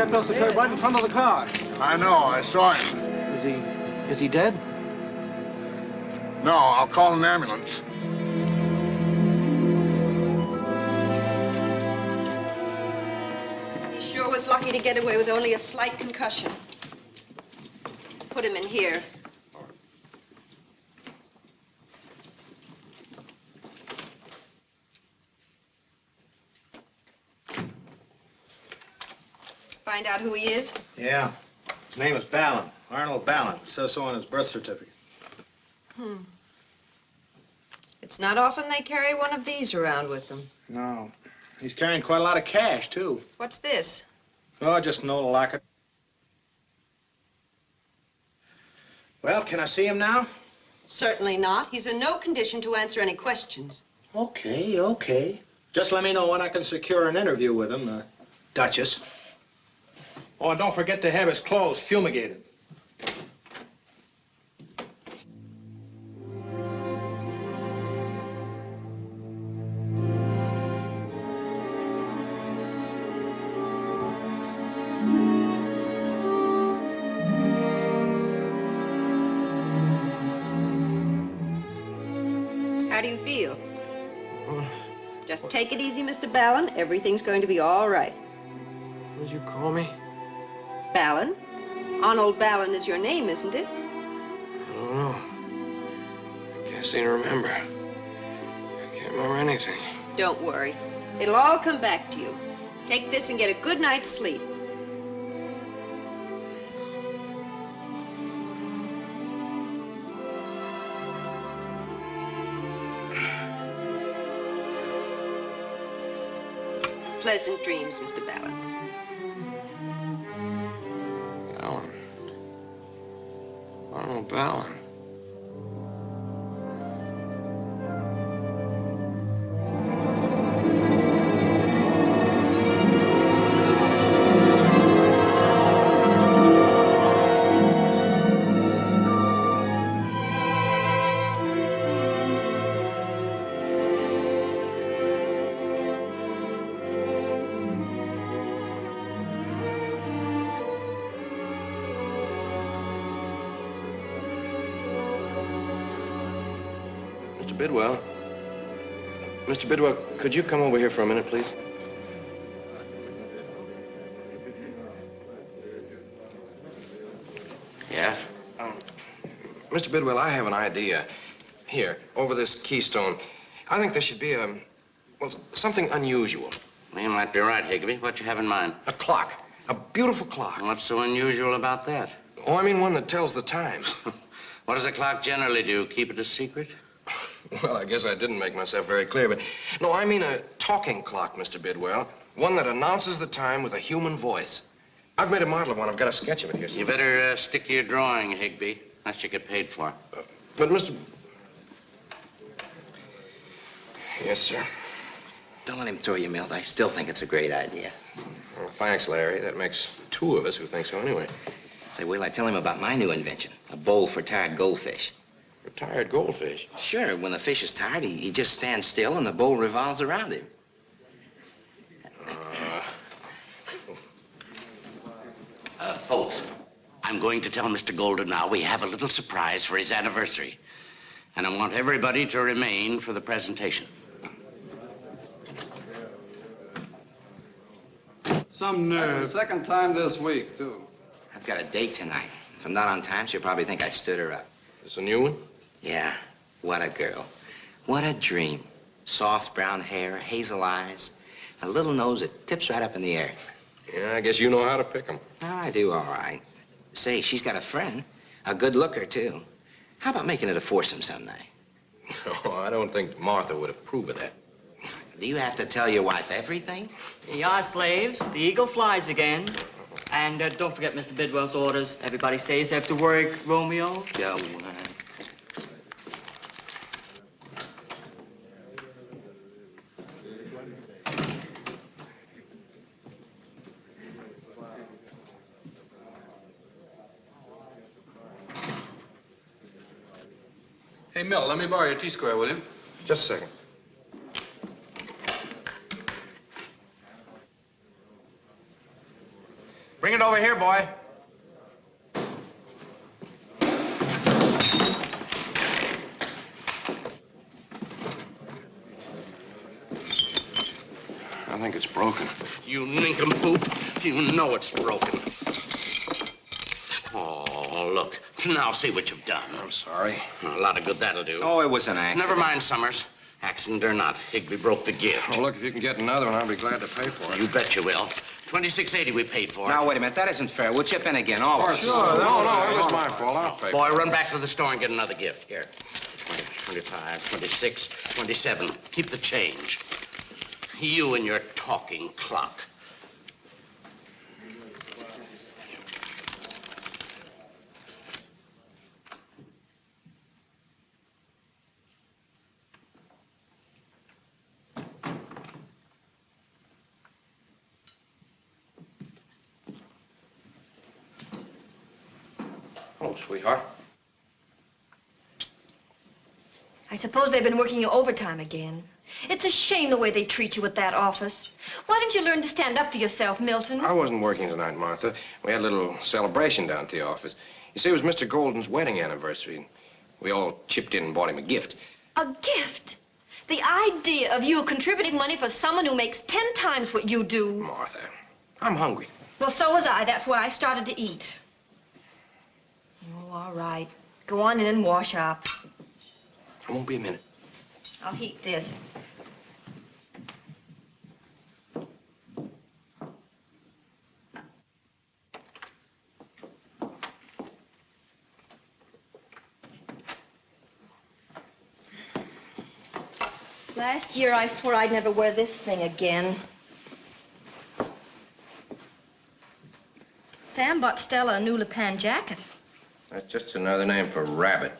Stepped off the curb right in front of the car. I know, I saw him. Is he dead? No, I'll call an ambulance. He sure was lucky to get away with only a slight concussion. Put him in here. Find out who he is? Yeah. His name is Ballin. Arnold Ballin. It says so on his birth certificate. It's not often they carry one of these around with them. No. He's carrying quite a lot of cash, too. What's this? Oh, just an old locket. Well, can I see him now? Certainly not. He's in no condition to answer any questions. Okay. Just let me know when I can secure an interview with him, Duchess. Oh, and don't forget to have his clothes fumigated. How do you feel? Just take it easy, Mr. Ballin. Everything's going to be all right. What did you call me? Ballin? Arnold Ballin is your name, isn't it? I don't know. I can't seem to remember. I can't remember anything. Don't worry. It'll all come back to you. Take this and get a good night's sleep. Pleasant dreams, Mr. Ballin. Ballin. Arnold Ballin. Bidwell. Mr. Bidwell, could you come over here for a minute, please? Yeah? Mr. Bidwell, I have an idea. Here, over this keystone. I think there should be well, something unusual. Well, you might be right, Higby. What you have in mind? A clock. A beautiful clock. What's so unusual about that? Oh, I mean one that tells the times. What does a clock generally do? Keep it a secret? Well, I guess I didn't make myself very clear, but... No, I mean a talking clock, Mr. Bidwell. One that announces the time with a human voice. I've made a model of one. I've got a sketch of it here. You better stick to your drawing, Higby. That's what you get paid for. But, Mr... Yes, sir. Don't let him throw you, Milt. I still think it's a great idea. Well, thanks, Larry. That makes two of us who think so anyway. Say, wait till I tell him about my new invention. A bowl for tired goldfish. Retired goldfish. Sure, when the fish is tired, he just stands still and the bowl revolves around him. Folks, I'm going to tell Mr. Golden now we have a little surprise for his anniversary. And I want everybody to remain for the presentation. Some nerve. That's the second time this week, too. I've got a date tonight. If I'm not on time, she'll probably think I stood her up. This a new one? Yeah, what a girl. What a dream. Soft brown hair, hazel eyes, a little nose that tips right up in the air. Yeah, I guess you know how to pick 'em. Oh, I do all right. Say, she's got a friend. A good looker, too. How about making it a foursome some night? No, I don't think Martha would approve of that. Do you have to tell your wife everything? Ye are slaves. The eagle flies again. And don't forget Mr. Bidwell's orders. Everybody stays after work. Romeo. Go. Hey, Milt, let me borrow your T-square, will you? Just a second. Bring it over here, boy. I think it's broken. You nincompoop. You know it's broken. Oh, look. Now see what you've done. I'm sorry. A lot of good that'll do. Oh, it was an accident. Never mind, Summers. Accident or not, Higby broke the gift. Well, look, if you can get another one, I'll be glad to pay for it. You bet you will. $26.80 we paid for it. Now, wait a minute. That isn't fair. We'll chip in again, all of us. Sure. No, it was my fault. I'll pay Boy, for it. run back to the store and get another gift. Here. 20, 25, 26, 27. Keep the change. You and your talking clock. Oh, sweetheart. I suppose they've been working you overtime again. It's a shame the way they treat you at that office. Why don't you learn to stand up for yourself, Milton? I wasn't working tonight, Martha. We had a little celebration down at the office. You see, it was Mr. Golden's wedding anniversary. We all chipped in and bought him a gift. A gift? The idea of you contributing money for someone who makes 10 times what you do. Martha, I'm hungry. Well, so was I. That's why I started to eat. Oh, all right. Go on in and wash up. I won't be a minute. I'll heat this. Last year, I swore I'd never wear this thing again. Sam bought Stella a new Le Pen jacket. That's just another name for rabbit.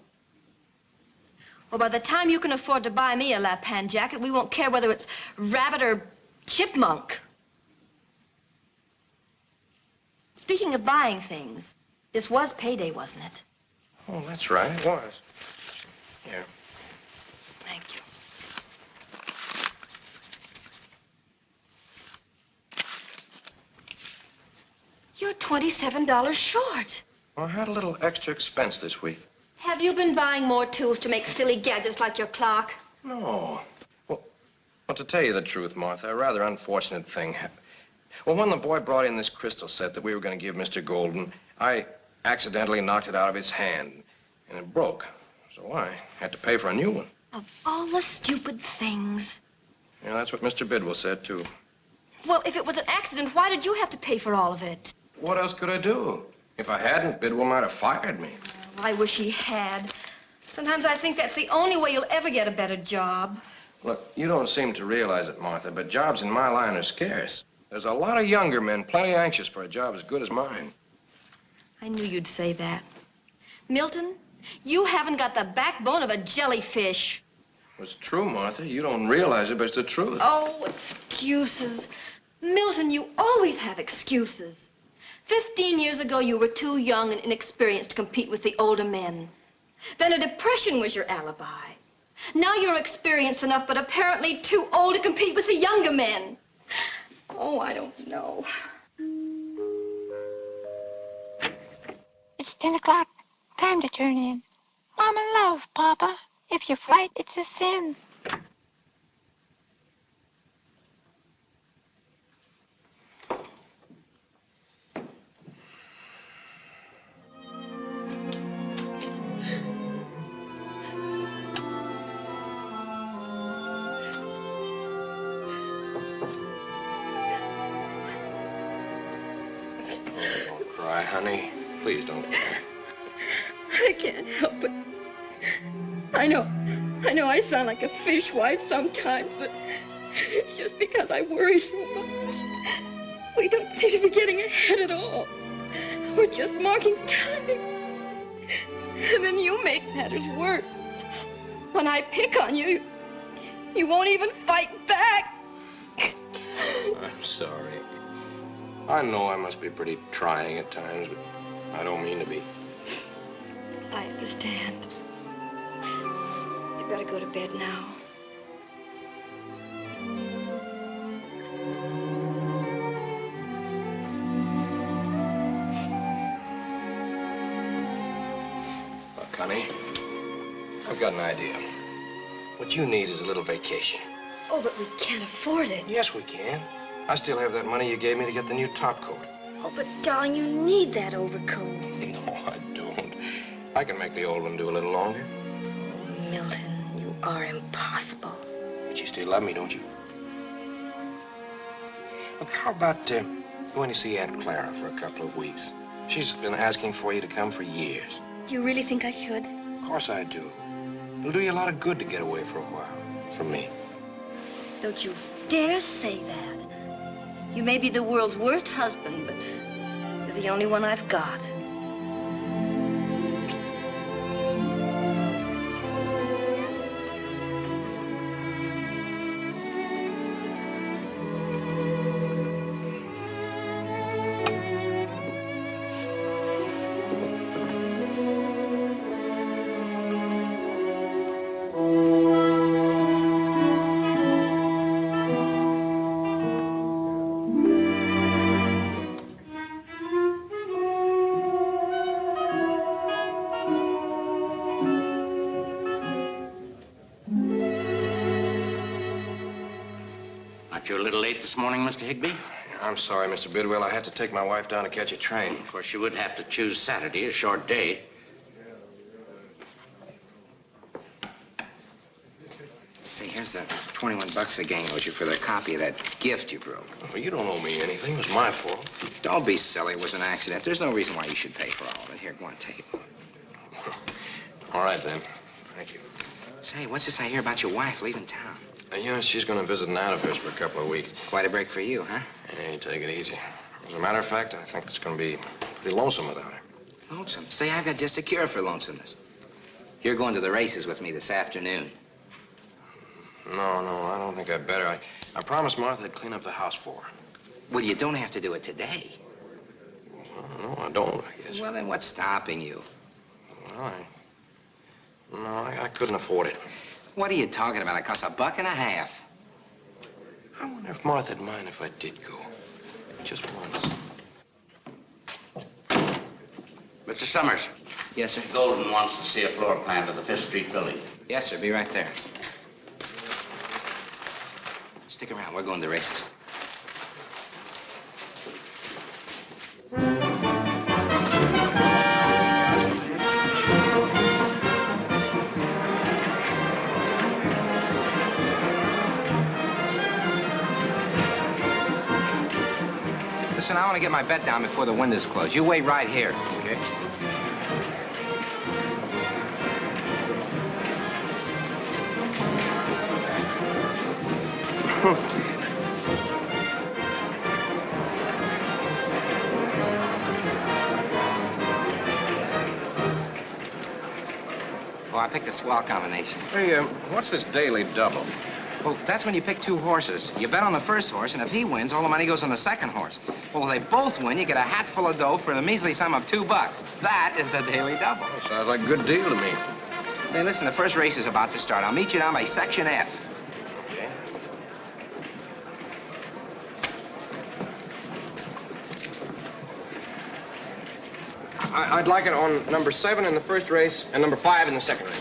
Well, by the time you can afford to buy me a La Pen jacket, we won't care whether it's rabbit or chipmunk. Speaking of buying things, this was payday, wasn't it? Oh, that's right, it was. Here. Thank you. You're $27 short. Well, I had a little extra expense this week. Have you been buying more tools to make silly gadgets like your clock? No. Well, to tell you the truth, Martha, a rather unfortunate thing happened. Well, when the boy brought in this crystal set that we were going to give Mr. Golden, I accidentally knocked it out of his hand, and it broke. So I had to pay for a new one. Of all the stupid things. Yeah, that's what Mr. Bidwell said, too. Well, if it was an accident, why did you have to pay for all of it? What else could I do? If I hadn't, Bidwell might have fired me. I wish he had. Sometimes I think that's the only way you'll ever get a better job. Look, you don't seem to realize it, Martha, but jobs in my line are scarce. There's a lot of younger men plenty anxious for a job as good as mine. I knew you'd say that. Milton, you haven't got the backbone of a jellyfish. It's true, Martha. You don't realize it, but it's the truth. Oh, excuses. Milton, you always have excuses. 15 years ago, you were too young and inexperienced to compete with the older men. Then a depression was your alibi. Now you're experienced enough, but apparently too old to compete with the younger men. Oh, I don't know. It's 10 o'clock. Time to turn in. Mama love, Papa. If you fight, it's a sin. Don't cry, honey. Please don't cry. I can't help it. I know I sound like a fishwife sometimes, but it's just because I worry so much. We don't seem to be getting ahead at all. We're just marking time. And then you make matters worse. When I pick on you, you won't even fight back. I'm sorry. I know I must be pretty trying at times, but I don't mean to be. I understand. You better go to bed now. Look, honey, I've got an idea. What you need is a little vacation. Oh, but we can't afford it. Yes, we can. I still have that money you gave me to get the new top coat. Oh, but darling, you need that overcoat. No, I don't. I can make the old one do a little longer. Oh, Milton, you are impossible. But you still love me, don't you? Look, how about going to see Aunt Clara for a couple of weeks? She's been asking for you to come for years. Do you really think I should? Of course I do. It'll do you a lot of good to get away for a while from me. Don't you dare say that. You may be the world's worst husband, but you're the only one I've got. You're a little late this morning, Mr. Higby? I'm sorry, Mr. Bidwell. I had to take my wife down to catch a train. Of course, you would have to choose Saturday, a short day. See, here's the 21 bucks the gang owes you for the copy of that gift you broke. Well, you don't owe me anything. It was my fault. Don't be silly. It was an accident. There's no reason why you should pay for all of it. Here, go on, take it. All right, then. Thank you. Say, what's this I hear about your wife leaving town? Yeah, she's going to visit an aunt of hers for a couple of weeks. Quite a break for you, huh? Hey, take it easy. As a matter of fact, I think it's going to be pretty lonesome without her. Lonesome? Say, I've got just a cure for lonesomeness. You're going to the races with me this afternoon. No, I don't think I'd better. I promised Martha I'd clean up the house for her. Well, you don't have to do it today. Well, no, I don't, I guess. Well, then what's stopping you? Well, I couldn't afford it. What are you talking about? It costs $1.50. I wonder if Martha'd mind if I did go. Just once. Mr. Summers. Yes, sir? Golden wants to see a floor plan of the 5th Street building. Yes, sir. Be right there. Stick around. We're going to the races. Listen, I want to get my bet down before the windows close. You wait right here. Okay. Oh, I picked a swell combination. Hey, what's this daily double? Well, that's when you pick two horses. You bet on the first horse, and if he wins, all the money goes on the second horse. Well, if they both win, you get a hat full of dough for the measly sum of $2. That is the daily double. Oh, sounds like a good deal to me. Say, listen, the first race is about to start. I'll meet you down by Section F. Okay. I'd like it on number 7 in the first race and number 5 in the second race.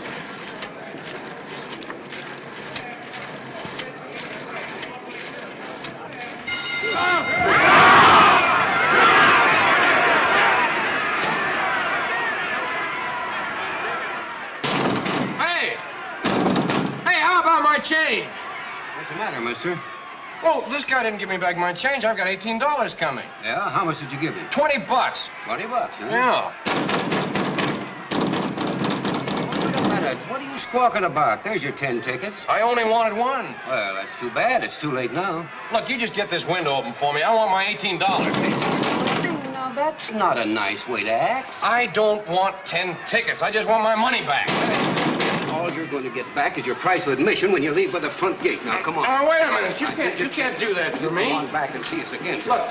Change. What's the matter, mister? Oh, this guy didn't give me back my change. I've got $18 coming. Yeah? How much did you give him? $20. $20, huh? Yeah. Wait a minute. What are you squawking about? There's your 10 tickets. I only wanted one. Well, that's too bad. It's too late now. Look, you just get this window open for me. I want my $18. Now, that's not a nice way to act. I don't want 10 tickets. I just want my money back. All you're going to get back is your price of admission when you leave by the front gate. Now, come on. Now, wait a minute. You can't do that to me. Come on back and see us again. Look,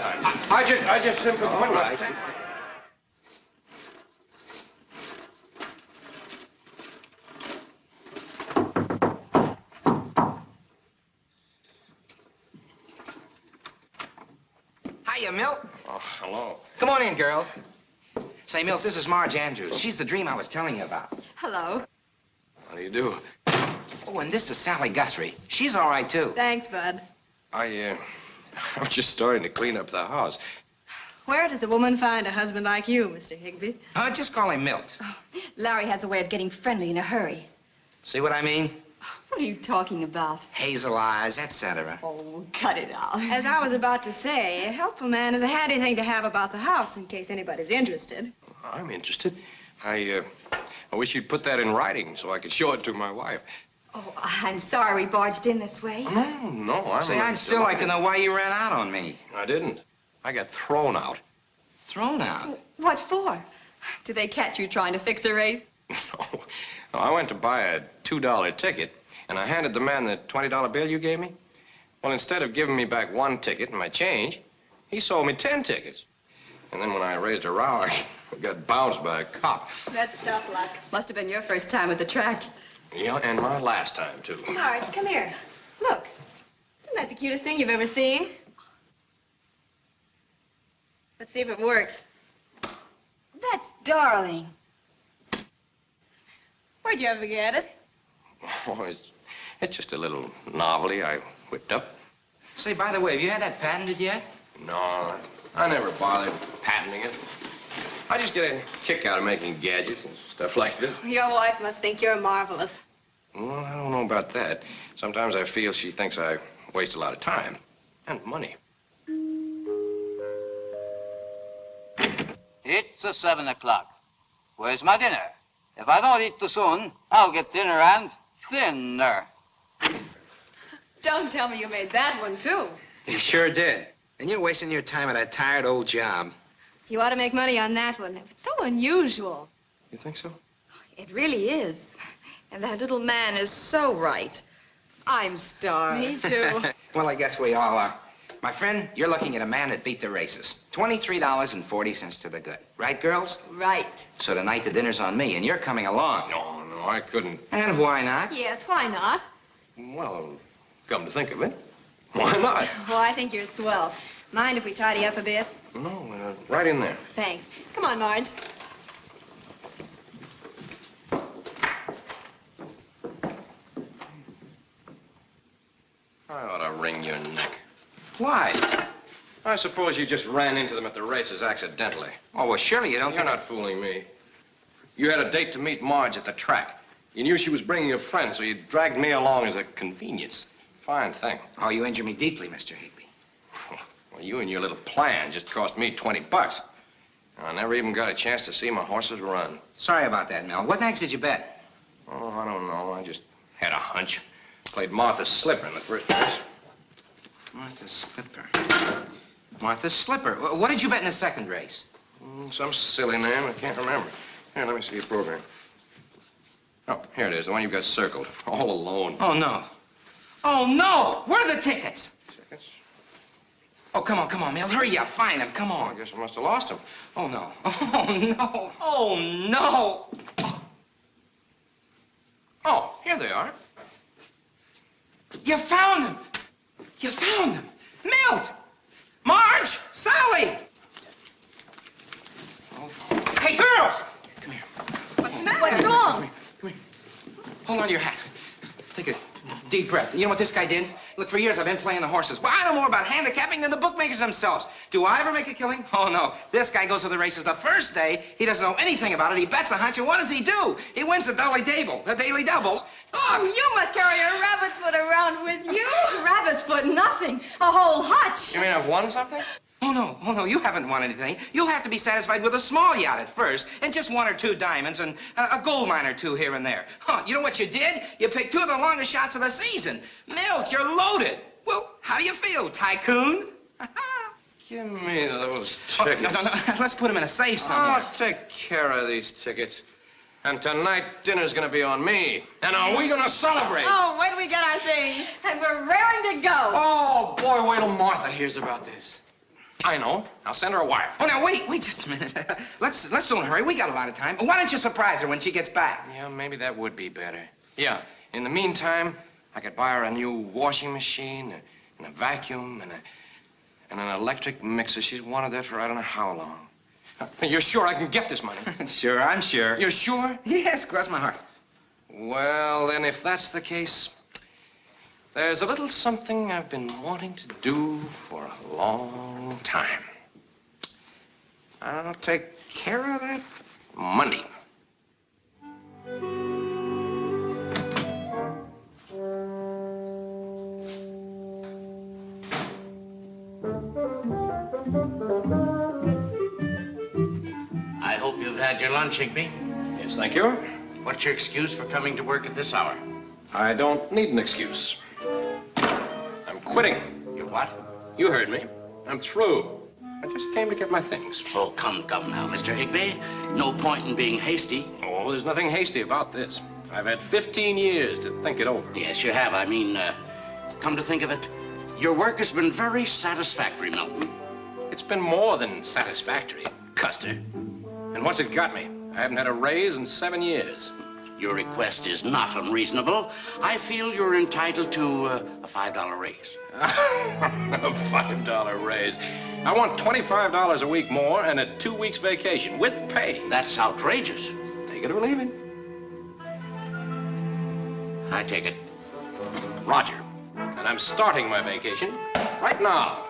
I just simply... All right. Hiya, Milt. Oh, hello. Come on in, girls. Say, Milt, this is Marge Andrews. She's the dream I was telling you about. Hello. How do you do? Oh, and this is Sally Guthrie. She's all right, too. Thanks, Bud. I was just starting to clean up the house. Where does a woman find a husband like you, Mr. Higby? Just call him Milt. Larry has a way of getting friendly in a hurry. See what I mean? What are you talking about? Hazel eyes, etc. Oh, cut it out. As I was about to say, a helpful man is a handy thing to have about the house in case anybody's interested. I'm interested. I wish you'd put that in writing so I could show it to my wife. Oh, I'm sorry we barged in this way. No, I'm... Say, I'd still like to know why you ran out on me. I didn't. I got thrown out. Thrown out? What for? Did they catch you trying to fix a race? No. I went to buy a $2 ticket, and I handed the man the $20 bill you gave me. Well, instead of giving me back one ticket and my change, he sold me 10 tickets. And then when I raised a row, I got bounced by a cop. That's tough luck. Must have been your first time at the track. Yeah, and my last time, too. Marge, come here. Look. Isn't that the cutest thing you've ever seen? Let's see if it works. That's darling. Where'd you ever get it? Oh, it's just a little novelty I whipped up. Say, by the way, have you had that patented yet? No, I never bothered patenting it. I just get a kick out of making gadgets and stuff like this. Your wife must think you're marvelous. Well, I don't know about that. Sometimes I feel she thinks I waste a lot of time and money. It's 7 o'clock. Where's my dinner? If I don't eat too soon, I'll get thinner and thinner. Don't tell me you made that one, too. You sure did. And you're wasting your time at that tired old job. You ought to make money on that one. It's so unusual. You think so? It really is. And that little man is so right. I'm starved. Me too. Well, I guess we all are. My friend, you're looking at a man that beat the races. $23.40 to the good. Right, girls? Right. So tonight the dinner's on me, and you're coming along. No, I couldn't. And why not? Yes, why not? Well, come to think of it, why not? Well, I think you're swell. Mind if we tidy up a bit? No, right in there. Thanks. Come on, Marge. I ought to wring your neck. Why? I suppose you just ran into them at the races accidentally. Oh, well, surely you don't You're think... not fooling me. You had a date to meet Marge at the track. You knew she was bringing a friend, so you dragged me along as a convenience. Fine thing. Oh, you injure me deeply, Mr. Higby. Well, you and your little plan just cost me $20. I never even got a chance to see my horses run. Sorry about that, Mel. What next did you bet? Oh, I don't know. I just had a hunch. Played Martha Slipper in the first race. Martha Slipper. Martha Slipper. What did you bet in the second race? Some silly name. I can't remember. Here, let me see your program. Oh, here it is, the one you've got circled. All alone. Oh, no. Oh, no! Where are the tickets? Tickets? Oh, come on, Milt. Hurry up. Find them. Come Oh, on. I guess I must have lost him. Oh, no. Oh, no. Oh, no. Oh, here they are. You found them. You found them. Milt! Marge! Sally! Oh. Hey, girls! Come here. What's the matter? What's wrong? Come here. Hold on to your hat. Take a deep breath. You know what this guy did? Look, for years I've been playing the horses. Well, I know more about handicapping than the bookmakers themselves. Do I ever make a killing? Oh, no. This guy goes to the races the first day. He doesn't know anything about it. He bets a hunch, and what does he do? He wins the daily doubles. Oh, you must carry a rabbit's foot around with you. Rabbit's foot, nothing. A whole hutch. You mean I've won something? Oh, no, you haven't won anything. You'll have to be satisfied with a small yacht at first, and just 1 or 2 diamonds, and a gold mine or 2 here and there. Huh, you know what you did? You picked 2 of the longest shots of the season. Milt, you're loaded. Well, how do you feel, tycoon? Give me those Oh, tickets. no, let's put them in a safe somewhere. I'll take care of these tickets. And tonight, dinner's gonna be on me. And are we gonna celebrate? Oh, wait till we get our things. And we're raring to go. Oh, boy, wait till Martha hears about this. I know. I'll send her a wire. Oh, now, wait just a minute. Let's don't hurry. We got a lot of time. Why don't you surprise her when she gets back? Yeah, maybe that would be better. Yeah, in the meantime, I could buy her a new washing machine, and a vacuum, and an electric mixer. She's wanted that for I don't know how long. You're sure I can get this money? Sure, I'm sure. You're sure? Yes, cross my heart. Well, then, if that's the case, there's a little something I've been wanting to do for a long time. I'll take care of that Monday. I hope you've had your lunch, Higby. Yes, thank you. What's your excuse for coming to work at this hour? I don't need an excuse. I'm quitting. You what? You heard me. I'm through. I just came to get my things. Oh, come now, Mr. Higby. No point in being hasty. Oh, there's nothing hasty about this. I've had 15 years to think it over. Yes, you have. I mean, come to think of it, your work has been very satisfactory, Milton. It's been more than satisfactory, Custer. And what's it got me? I haven't had a raise in 7 years. Your request is not unreasonable. I feel you're entitled to a $5 raise. A $5 raise. I want $25 a week more and a 2 weeks vacation with pay. That's outrageous. Take it or leave it. I take it. Roger. And I'm starting my vacation right now.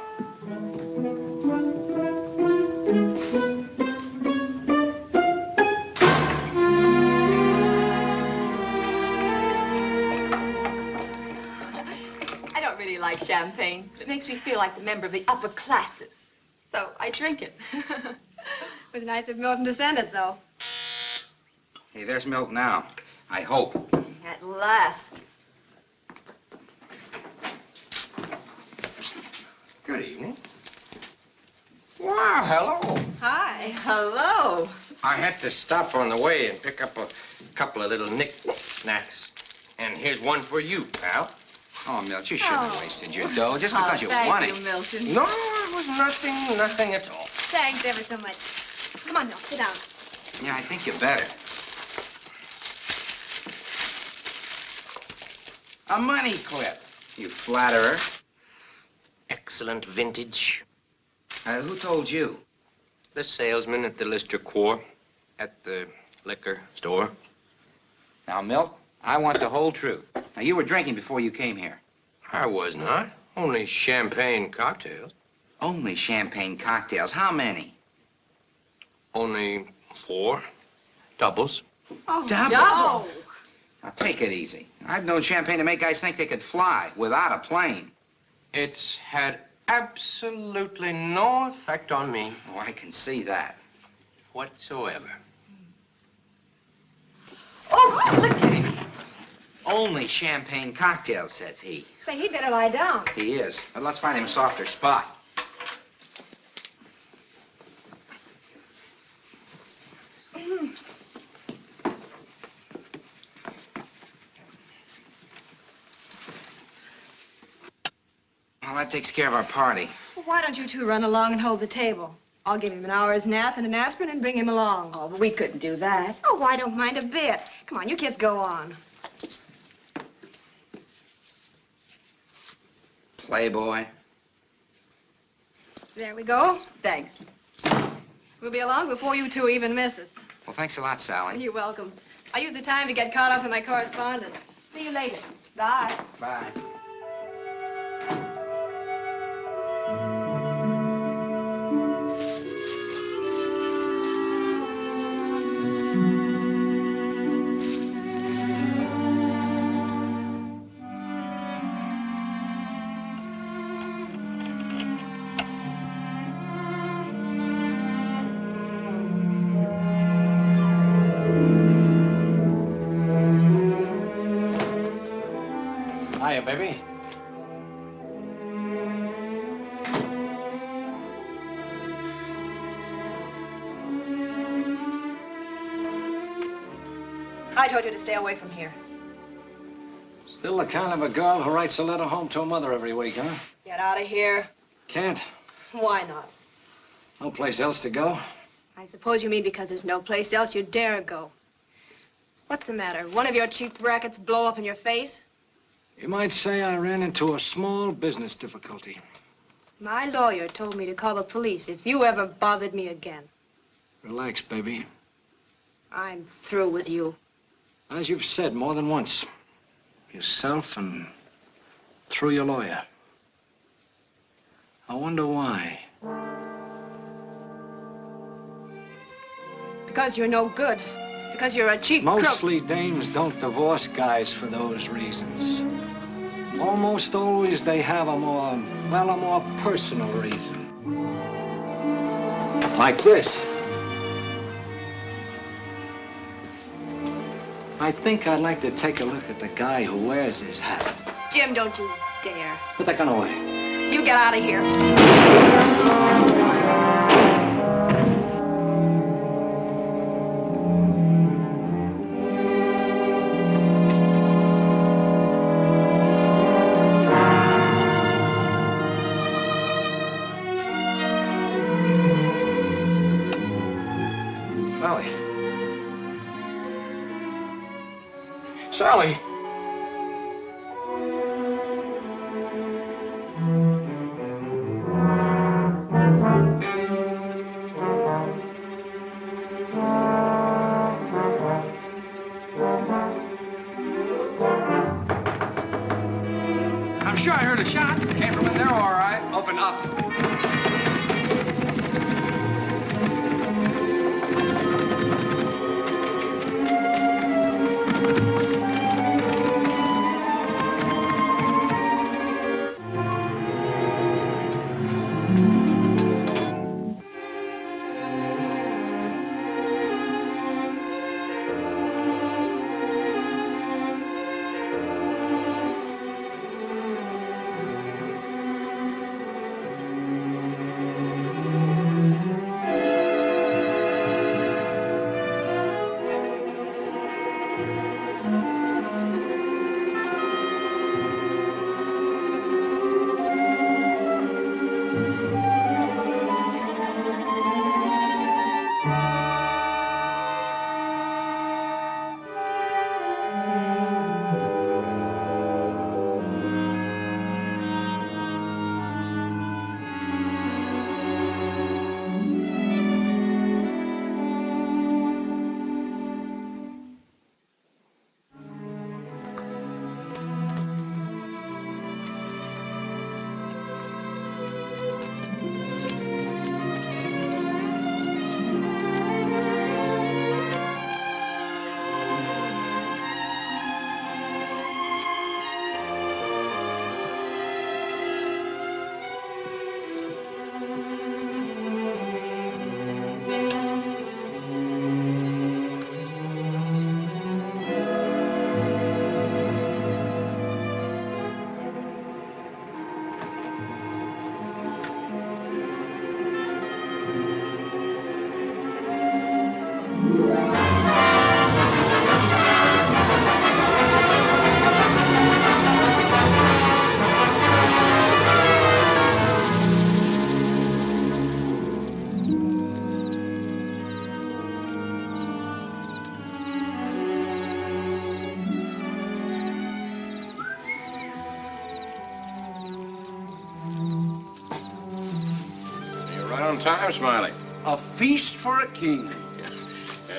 I don't really like champagne, but it makes me feel like a member of the upper classes. So I drink it. It was nice of Milton to send it, though. Hey, there's Milt now. I hope. At last. Good evening. Wow, hello. Hi. Hello. I had to stop on the way and pick up a couple of little knick-knacks. And here's one for you, pal. Oh, Milt, you shouldn't have wasted your dough just because you won it. Thank you, Milton. No, it was nothing at all. Thanks ever so much. Come on, Milt, sit down. Yeah, I think you better. A money clip, you flatterer. Excellent vintage. Who told you? The salesman at the Lister Corps, at the liquor store. Now, Milt, I want the whole truth. Now, you were drinking before you came here. I was not. Only champagne cocktails. Only champagne cocktails. How many? Only 4 doubles. Oh, Doubles? Now, take it easy. I've known champagne to make guys think they could fly without a plane. It's had absolutely no effect on me Oh, I can see that. whatsoever. Oh, look at him. Only champagne cocktails, says he. Say, he'd better lie down. He is. But let's find him a softer spot. that takes care of our party. Well, why don't you two run along and hold the table? I'll give him an hour's nap and an aspirin and bring him along. Oh, but we couldn't do that. Oh, I don't mind a bit. Come on, you kids go on. Playboy. There we go. Thanks. We'll be along before you two even miss us. Well, thanks a lot, Sally. You're welcome. I use the time to get caught up in my correspondence. See you later. Bye. Bye. Hiya, baby. I told you to stay away from here. Still the kind of a girl who writes a letter home to her mother every week, huh? Get out of here. Can't. Why not? No place else to go. I suppose you mean because there's no place else you dare go. What's the matter? One of your cheap rackets blow up in your face? You might say I ran into a small business difficulty. My lawyer told me to call the police if you ever bothered me again. Relax, baby. I'm through with you. As you've said more than once, yourself and through your lawyer. I wonder why. Because you're no good. Because you're a cheap crook. Mostly dames don't divorce guys for those reasons. Almost always they have a more personal reason. Like this. I think I'd like to take a look at the guy who wears his hat. Jim, don't you dare. Put that gun away. You get out of here. Sally. I'm sure I heard a shot. Came from in there, all right. Open up. About time, Smiley. A feast for a king.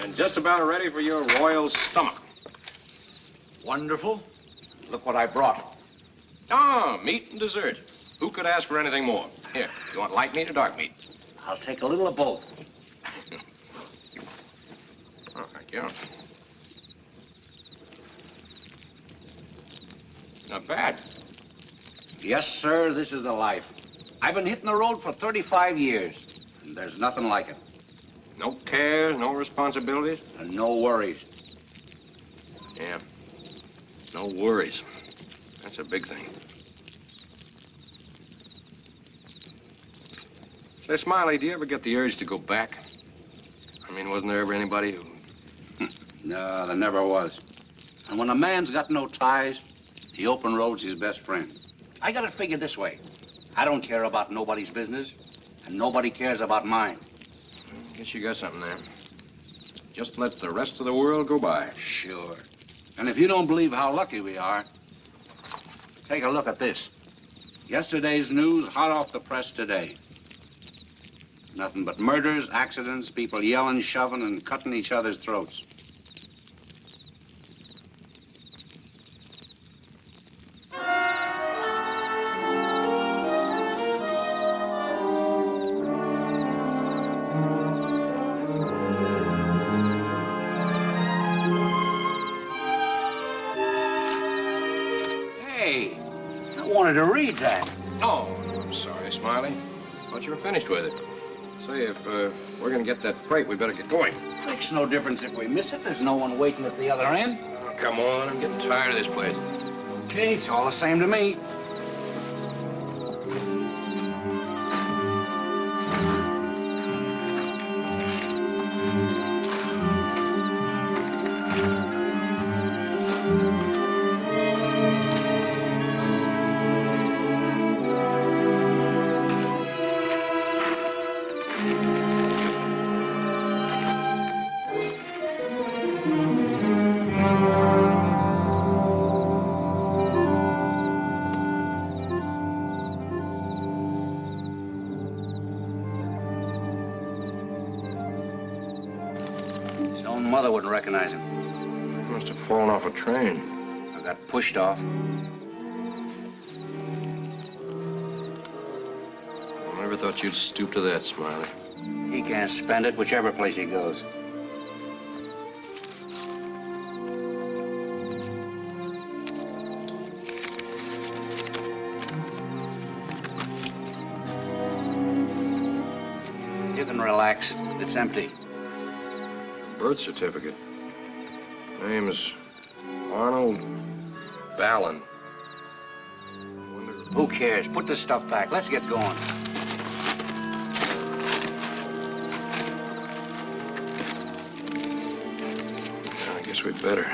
And just about ready for your royal stomach. Wonderful. Look what I brought. Ah, meat and dessert. Who could ask for anything more? Here, you want light meat or dark meat? I'll take a little of both. Oh, thank you. Not bad. Yes, sir, this is the life. I've been hitting the road for 35 years, and there's nothing like it. No cares, no responsibilities? And no worries. Yeah. No worries. That's a big thing. Say, Smiley, do you ever get the urge to go back? I mean, wasn't there ever anybody who... No, there never was. And when a man's got no ties, the open road's his best friend. I got it figured this way. I don't care about nobody's business, and nobody cares about mine. Guess you got something there. Just let the rest of the world go by. Sure. And if you don't believe how lucky we are, take a look at this. Yesterday's news hot off the press today. Nothing but murders, accidents, people yelling, shoving, and cutting each other's throats. Hey, I wanted to read that. Oh, I'm sorry, Smiley. Thought you were finished with it. Say, if we're gonna get that freight, we better get going. Makes no difference if we miss it. There's no one waiting at the other end. Oh, come on, I'm getting tired of this place. Okay, it's all the same to me. His own mother wouldn't recognize him. He must have fallen off a train. I got pushed off. I never thought you'd stoop to that, Smiley. He can't spend it whichever place he goes. You can relax. It's empty. Birth certificate. Name is Arnold Ballin. Who cares? Put this stuff back. Let's get going. I guess we'd better.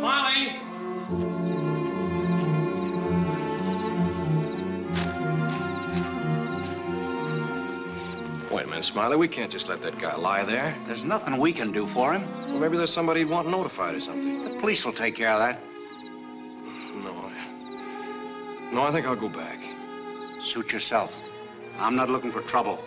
Molly! Wait a minute, Smiley. We can't just let that guy lie there. There's nothing we can do for him. Well, maybe there's somebody he'd want notified or something. The police will take care of that. No, I think I'll go back. Suit yourself. I'm not looking for trouble.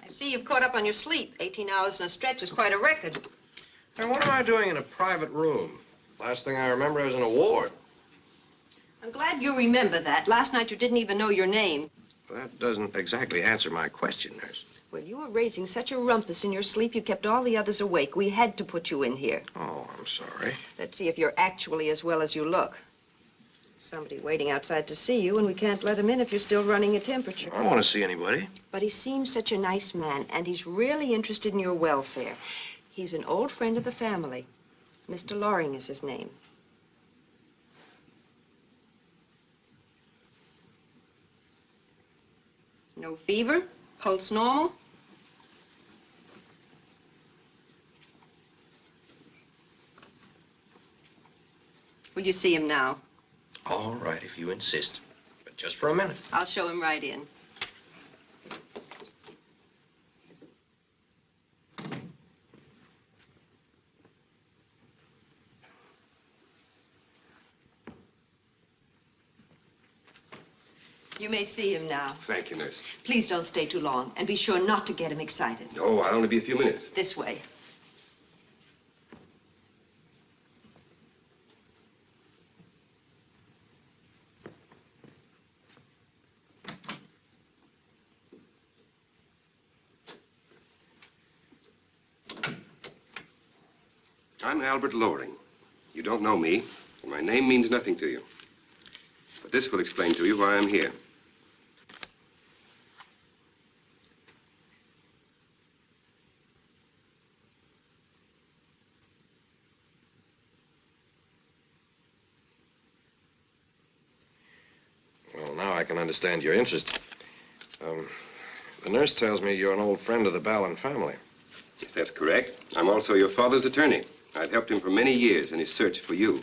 I see you've caught up on your sleep. 18 hours in a stretch is quite a record. And what am I doing in a private room? Last thing I remember, I was in a ward. I'm glad you remember that. Last night you didn't even know your name. That doesn't exactly answer my question, nurse. Well, you were raising such a rumpus in your sleep, you kept all the others awake. We had to put you in here. Oh, I'm sorry. Let's see if you're actually as well as you look. Somebody waiting outside to see you, and we can't let him in if you're still running a temperature. I don't want to see anybody. But he seems such a nice man, and he's really interested in your welfare. He's an old friend of the family. Mr. Loring is his name. No fever? Pulse normal? Will you see him now? All right, if you insist. But just for a minute. I'll show him right in. You may see him now. Thank you, nurse. Please don't stay too long, and be sure not to get him excited. No, I'll only be a few minutes. This way. I'm Albert Loring. You don't know me, and my name means nothing to you. But this will explain to you why I'm here. Well, now I can understand your interest. The nurse tells me you're an old friend of the Ballin family. Yes, that's correct. I'm also your father's attorney. I've helped him for many years in his search for you.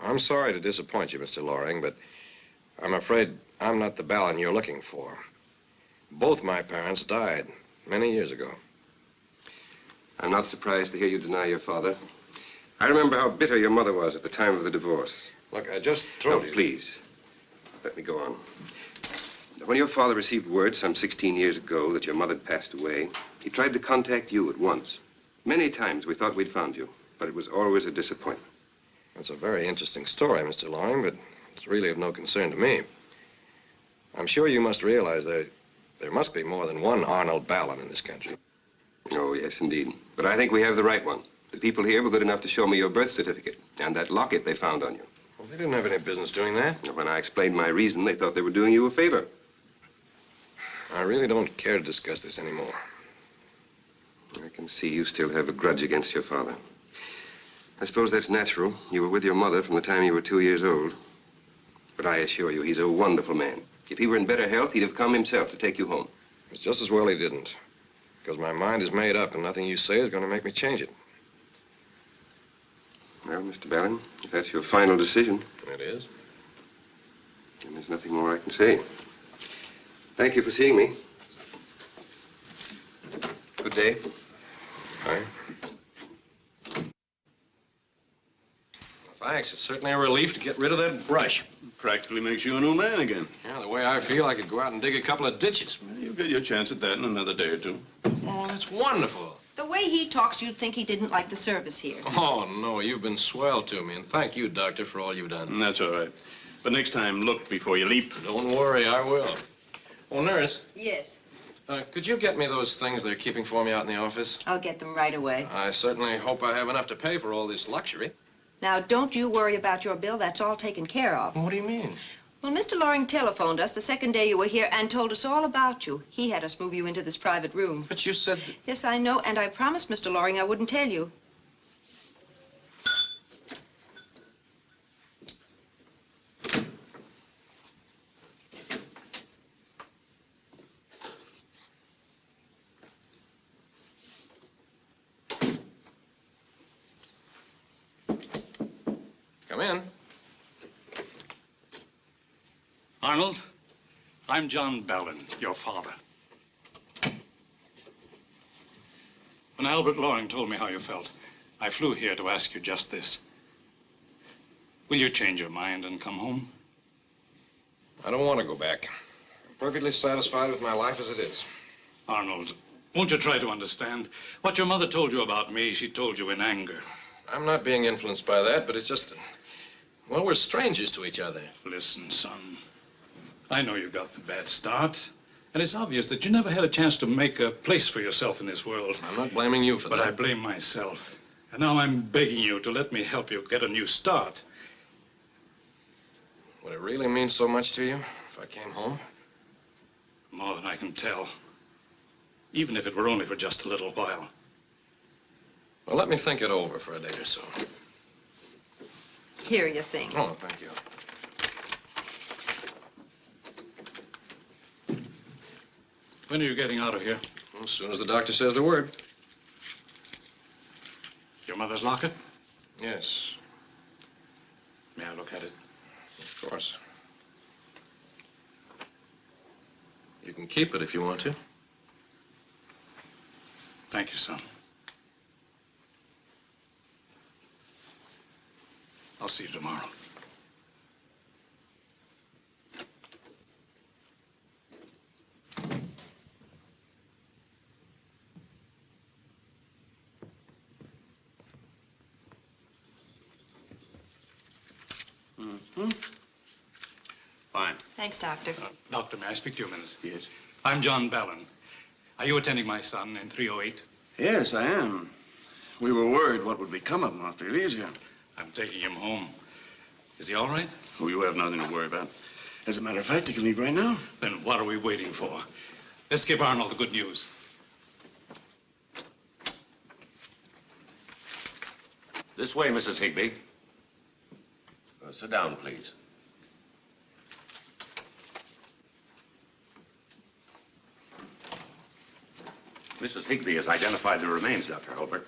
I'm sorry to disappoint you, Mr. Loring, but I'm afraid I'm not the Ballin you're looking for. Both my parents died many years ago. I'm not surprised to hear you deny your father. I remember how bitter your mother was at the time of the divorce. Look, I just told you. No, please. Let me go on. When your father received word some 16 years ago that your mother had passed away, he tried to contact you at once. Many times we thought we'd found you, but it was always a disappointment. That's a very interesting story, Mr. Loring, but it's really of no concern to me. I'm sure you must realize there must be more than one Arnold Ballin in this country. Oh, yes, indeed. But I think we have the right one. The people here were good enough to show me your birth certificate and that locket they found on you. Well, they didn't have any business doing that. When I explained my reason, they thought they were doing you a favor. I really don't care to discuss this anymore. I can see you still have a grudge against your father. I suppose that's natural. You were with your mother from the time you were 2 years old. But I assure you, he's a wonderful man. If he were in better health, he'd have come himself to take you home. It's just as well he didn't. Because my mind is made up and nothing you say is going to make me change it. Well, Mr. Ballin, if that's your final decision... It is. Then there's nothing more I can say. Thank you for seeing me. Good day. Bye. Thanks. It's certainly a relief to get rid of that brush. Practically makes you a new man again. Yeah, the way I feel, I could go out and dig a couple of ditches. Well, you'll get your chance at that in another day or two. Oh, that's wonderful. The way he talks, you'd think he didn't like the service here. Oh, no, you've been swell to me, and thank you, Doctor, for all you've done. That's all right. But next time, look before you leap. Don't worry, I will. Oh, nurse. Yes. Could you get me those things they're keeping for me out in the office? I'll get them right away. I certainly hope I have enough to pay for all this luxury. Now, don't you worry about your bill. That's all taken care of. What do you mean? Well, Mr. Loring telephoned us the second day you were here and told us all about you. He had us move you into this private room. But you said... Yes, I know, and I promised Mr. Loring I wouldn't tell you. Come in. Arnold, I'm John Beal, your father. When Albert Loring told me how you felt, I flew here to ask you just this. Will you change your mind and come home? I don't want to go back. I'm perfectly satisfied with my life as it is. Arnold, won't you try to understand? What your mother told you about me, she told you in anger. I'm not being influenced by that, but it's just... Well, we're strangers to each other. Listen, son. I know you got the bad start, and it's obvious that you never had a chance to make a place for yourself in this world. I'm not blaming you for that. But I blame myself. And now I'm begging you to let me help you get a new start. Would it really mean so much to you if I came home? More than I can tell. Even if it were only for just a little while. Well, let me think it over for a day or so. Here are your things. Oh, thank you. When are you getting out of here? As soon as the doctor says the word. Your mother's locket? Yes. May I look at it? Of course. You can keep it if you want to. Thank you, son. I'll see you tomorrow. Mm-hmm. Fine. Thanks, Doctor. Doctor, may I speak to you a minute? Yes. I'm John Beal. Are you attending my son in 308? Yes, I am. We were worried what would become of him after he leaves here. I'm taking him home. Is he all right? Oh, you have nothing to worry about. As a matter of fact, he can leave right now. Then what are we waiting for? Let's give Arnold the good news. This way, Mrs. Higby. Sit down, please. Mrs. Higby has identified the remains, Dr. Hulbert.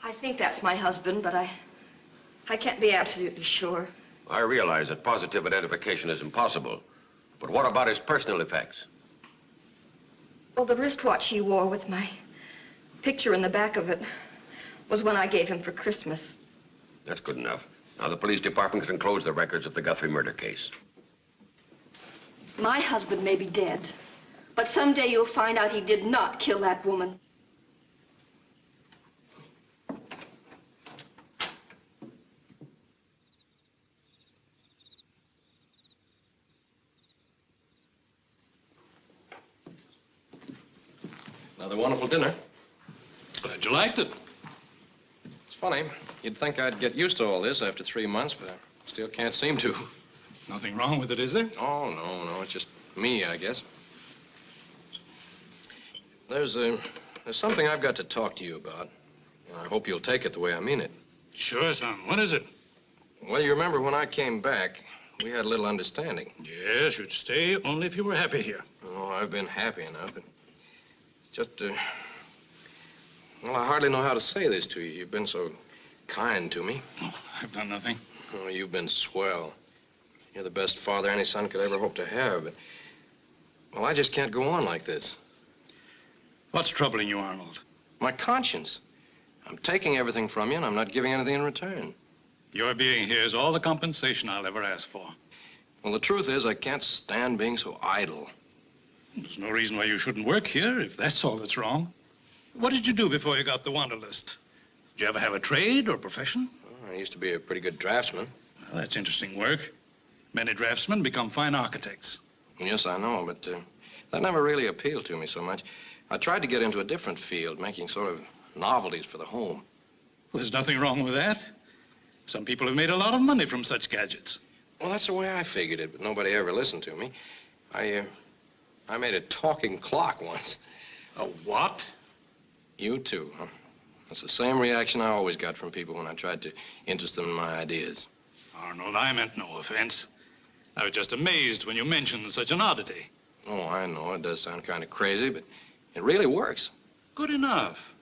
I think that's my husband, but I can't be absolutely sure. I realize that positive identification is impossible, but what about his personal effects? Well, the wristwatch he wore with my picture in the back of it was one I gave him for Christmas. That's good enough. Now, the police department can close the records of the Guthrie murder case. My husband may be dead, but someday you'll find out he did not kill that woman. Another wonderful dinner. Glad you liked it. It's funny. You'd think I'd get used to all this after 3 months, but I still can't seem to. Nothing wrong with it, is there? Oh, no. It's just me, I guess. There's something I've got to talk to you about. I hope you'll take it the way I mean it. Sure, son. What is it? Well, you remember when I came back, we had a little understanding. Yes, you'd stay only if you were happy here. Oh, I've been happy enough, but just, well, I hardly know how to say this to you. You've been so kind to me. Oh, I've done nothing. Oh, you've been swell. You're the best father any son could ever hope to have, but, well, I just can't go on like this. What's troubling you, Arnold? My conscience. I'm taking everything from you, and I'm not giving anything in return. Your being here is all the compensation I'll ever ask for. Well, the truth is, I can't stand being so idle. There's no reason why you shouldn't work here, if that's all that's wrong. What did you do before you got the wanted list? Did you ever have a trade or profession? I used to be a pretty good draftsman. Well, that's interesting work. Many draftsmen become fine architects. Yes, I know, but that never really appealed to me so much. I tried to get into a different field, making sort of novelties for the home. Well, there's nothing wrong with that. Some people have made a lot of money from such gadgets. Well, that's the way I figured it, but nobody ever listened to me. I made a talking clock once. A what? You too, huh? That's the same reaction I always got from people when I tried to interest them in my ideas. Arnold, I meant no offense. I was just amazed when you mentioned such an oddity. Oh, I know. It does sound kind of crazy, but it really works. Good enough.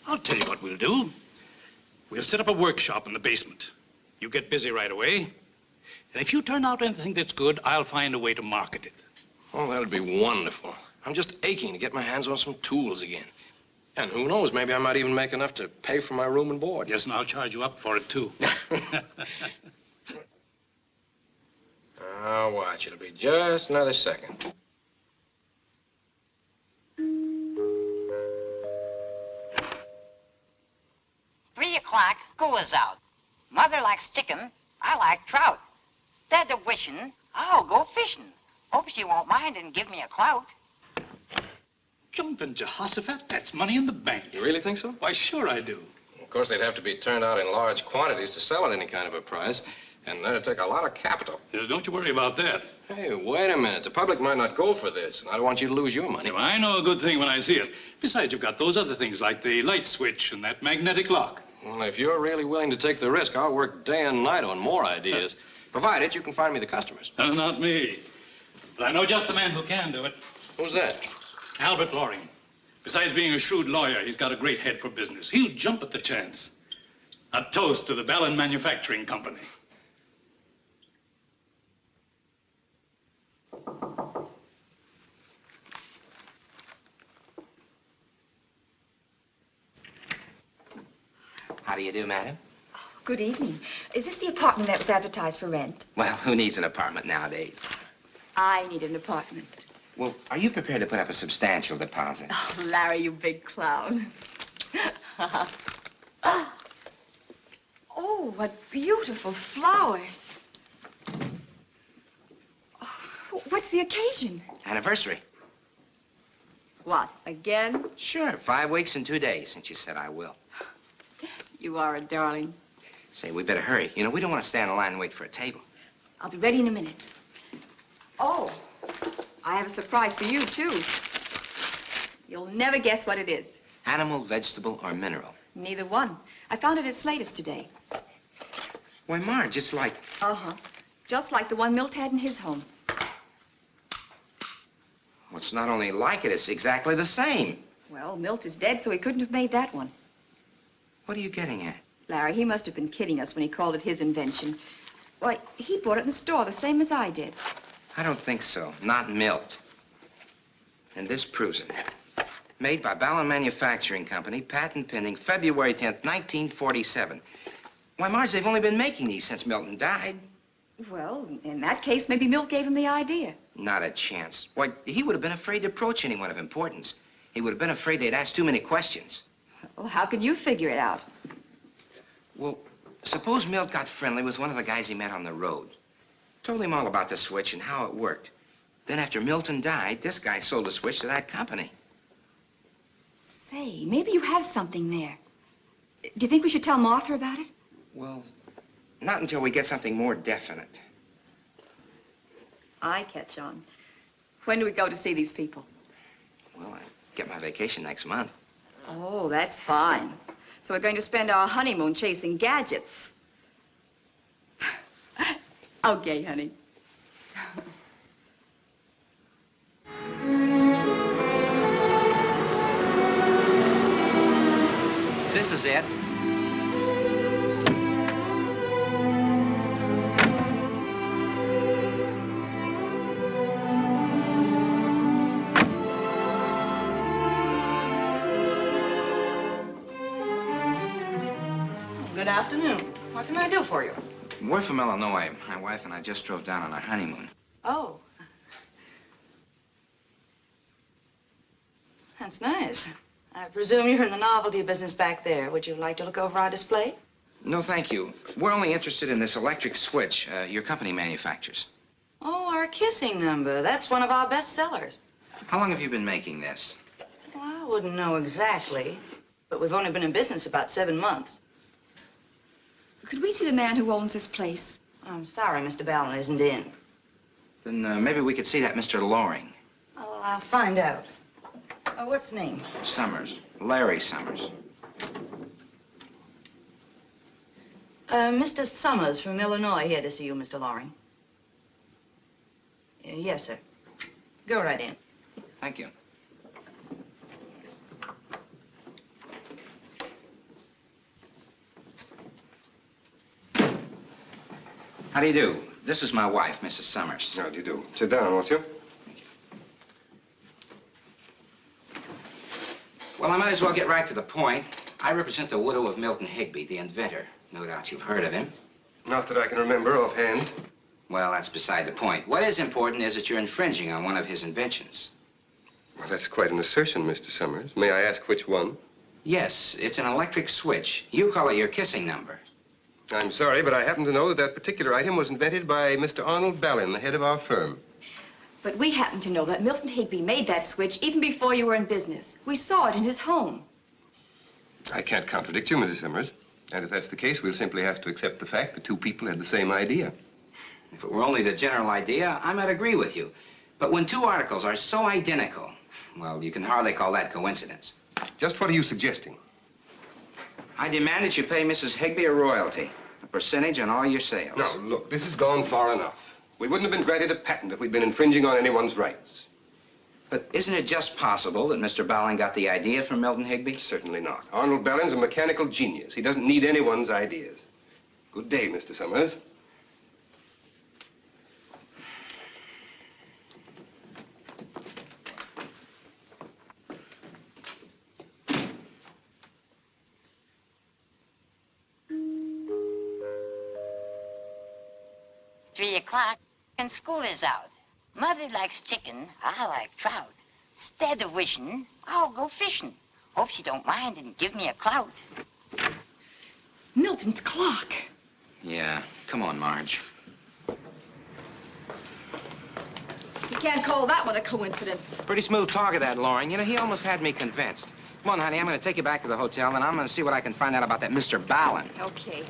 I'll tell you what we'll do. We'll set up a workshop in the basement. You get busy right away. And if you turn out anything that's good, I'll find a way to market it. Oh, that'd be wonderful. I'm just aching to get my hands on some tools again. And who knows, maybe I might even make enough to pay for my room and board. Yes, and I'll charge you up for it, too. I'll watch. It'll be just another second. Three o'clock, school is out. Mother likes chicken, I like trout. Instead of wishing, I'll go fishing. Hope she won't mind and give me a clout. Jumping Jehoshaphat, that's money in the bank. You really think so? Why, sure I do. Of course, they'd have to be turned out in large quantities to sell at any kind of a price, and that'd take a lot of capital. Don't you worry about that. Hey, wait a minute. The public might not go for this, and I don't want you to lose your money. Well, I know a good thing when I see it. Besides, you've got those other things like the light switch and that magnetic lock. Well, if you're really willing to take the risk, I'll work day and night on more ideas, provided you can find me the customers. Not me. But I know just the man who can do it. Who's that? Albert Loring. Besides being a shrewd lawyer, he's got a great head for business. He'll jump at the chance. A toast to the Ballon Manufacturing Company. How do you do, madam? Good evening. Is this the apartment that was advertised for rent? Well, who needs an apartment nowadays? I need an apartment. Well, are you prepared to put up a substantial deposit? Oh, Larry, you big clown. Oh, what beautiful flowers. Oh, what's the occasion? Anniversary. What, again? Sure, 5 weeks and 2 days, since you said I will. You are a darling. Say, we better hurry. You know, we don't want to stand in line and wait for a table. I'll be ready in a minute. Oh, I have a surprise for you, too. You'll never guess what it is. Animal, vegetable, or mineral? Neither one. I found it at Slater's today. Why, Marge, it's like... Uh-huh. Just like the one Milt had in his home. Well, it's not only like it, it's exactly the same. Well, Milt is dead, so he couldn't have made that one. What are you getting at? Larry, he must have been kidding us when he called it his invention. Why, he bought it in the store the same as I did. I don't think so. Not Milt. And this proves it. Made by Ballon Manufacturing Company, patent pending, February 10th, 1947. Why, Marge, they've only been making these since Milton died. Well, in that case, maybe Milt gave him the idea. Not a chance. Why, he would have been afraid to approach anyone of importance. He would have been afraid they'd ask too many questions. Well, how can you figure it out? Well, suppose Milt got friendly with one of the guys he met on the road. Told him all about the switch and how it worked. Then after Milton died, this guy sold the switch to that company. Say, maybe you have something there. Do you think we should tell Martha about it? Well, not until we get something more definite. I catch on. When do we go to see these people? Well, I get my vacation next month. Oh, that's fine. So we're going to spend our honeymoon chasing gadgets. Okay, honey. This is it. Good afternoon. What can I do for you? We're from Illinois. My wife and I just drove down on our honeymoon. Oh. That's nice. I presume you're in the novelty business back there. Would you like to look over our display? No, thank you. We're only interested in this electric switch your company manufactures. Oh, our kissing number. That's one of our best sellers. How long have you been making this? Well, I wouldn't know exactly, but we've only been in business about 7 months. Could we see the man who owns this place? I'm sorry, Mr. Ballon isn't in. Then maybe we could see that Mr. Loring. Oh, I'll find out. What's his name? Summers. Larry Summers. Mr. Summers from Illinois here to see you, Mr. Loring. Yes, sir. Go right in. Thank you. How do you do? This is my wife, Mrs. Summers. How do you do? Sit down, won't you? Well, I might as well get right to the point. I represent the widow of Milton Higby, the inventor. No doubt you've heard of him. Not that I can remember offhand. Well, that's beside the point. What is important is that you're infringing on one of his inventions. Well, that's quite an assertion, Mr. Summers. May I ask which one? Yes, it's an electric switch. You call it your kissing number. I'm sorry, but I happen to know that that particular item was invented by Mr. Arnold Ballin, the head of our firm. But we happen to know that Milton Higby made that switch even before you were in business. We saw it in his home. I can't contradict you, Mrs. Summers. And if that's the case, we'll simply have to accept the fact that two people had the same idea. If it were only the general idea, I might agree with you. But when two articles are so identical, well, you can hardly call that coincidence. Just what are you suggesting? I demand that you pay Mrs. Higby a royalty, a percentage on all your sales. Now, look, this has gone far enough. We wouldn't have been granted a patent if we'd been infringing on anyone's rights. But isn't it just possible that Mr. Ballin got the idea from Milton Higby? Certainly not. Arnold Ballin's a mechanical genius. He doesn't need anyone's ideas. Good day, Mr. Summers. Three o'clock and school is out. Mother likes chicken, I like trout. Instead of wishing, I'll go fishing. Hope she don't mind and give me a clout. Milton's clock. Yeah, come on, Marge. You can't call that one a coincidence. Pretty smooth talk of that, Lauren. You know, he almost had me convinced. Come on, honey, I'm going to take you back to the hotel, and I'm going to see what I can find out about that Mr. Ballin. Okay.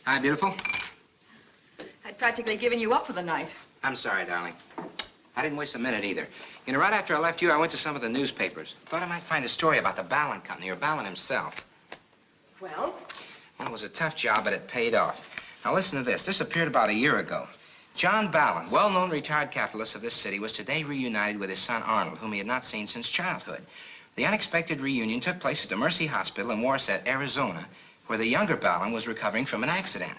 Hi, beautiful. I'd practically given you up for the night. I'm sorry, darling. I didn't waste a minute either. You know, right after I left you, I went to some of the newspapers. Thought I might find a story about the Ballin Company, or Ballin himself. Well? Well, it was a tough job, but it paid off. Now, listen to this. This appeared about a year ago. John Ballin, well-known retired capitalist of this city, was today reunited with his son Arnold, whom he had not seen since childhood. The unexpected reunion took place at the Mercy Hospital in Warset, Arizona, where the younger Ballin was recovering from an accident.